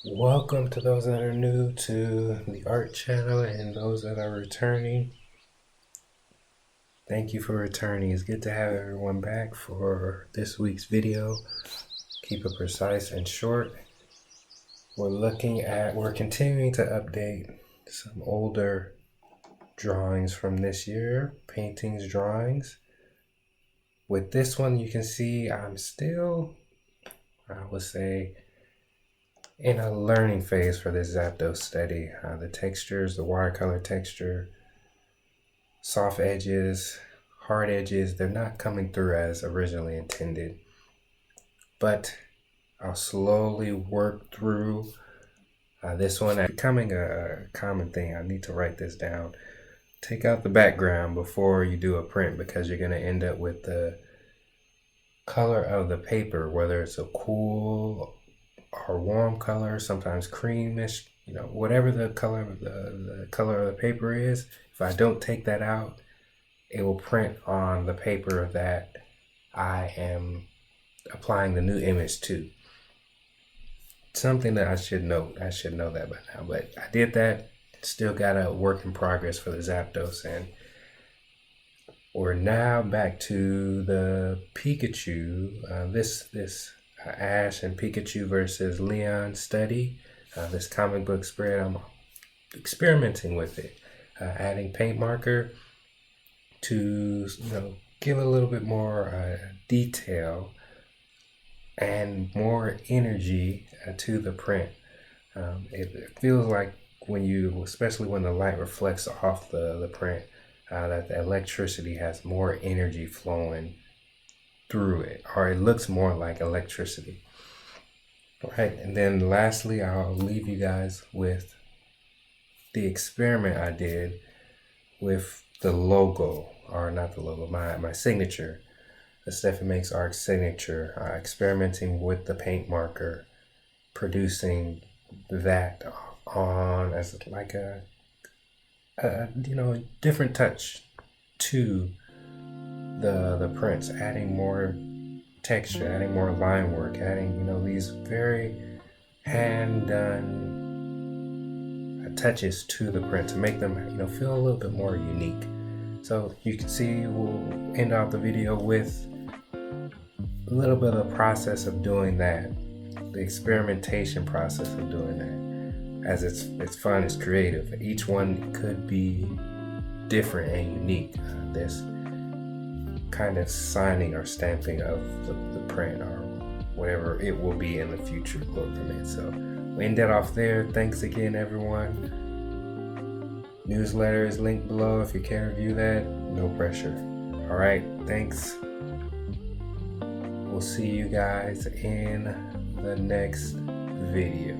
Welcome to those that are new to the art channel and those that are returning. Thank you for returning. It's good to have everyone back for this week's video. Keep it precise and short. We're continuing to update some older drawings from this year, paintings, drawings. With this one, you can see I'm still, I would say, in a learning phase for this Zapdos study. The textures, the watercolor texture, soft edges, hard edges, they're not coming through as originally intended. But I'll slowly work through this one. Becoming a common thing, I need to write this down. Take out the background before you do a print because you're going to end up with the color of the paper, whether it's a cool or warm color, sometimes creamish, whatever the color of the paper is. If I don't take that out, it will print on the paper that I am applying the new image to. Something that I should know that by now, but I did that. Still got a work in progress for the Zapdos, and we're now back to the Pikachu. This Ash and Pikachu versus Leon study. This comic book spread, I'm experimenting with it, adding paint marker to give a little bit more detail and more energy to the print. It feels like especially when the light reflects off the print, that the electricity has more energy flowing through it, or it looks more like electricity. All right, and then lastly, I'll leave you guys with the experiment I did with the logo, or not the logo, my signature, the Stephen Makes Art signature, experimenting with the paint marker, producing that on as like a different touch to the prints, adding more texture, adding more line work, adding these very hand done touches to the print to make them feel a little bit more unique. So you can see we'll end off the video with a little bit of the process of doing that, the experimentation process of doing that, as it's fun, it's creative. Each one could be different and unique. This kind of signing or stamping of the print or whatever it will be in the future, Lord permit. So we end that off there. Thanks again, everyone. Newsletter is linked below if you care to view that. No pressure. All right, thanks. We'll see you guys in the next video.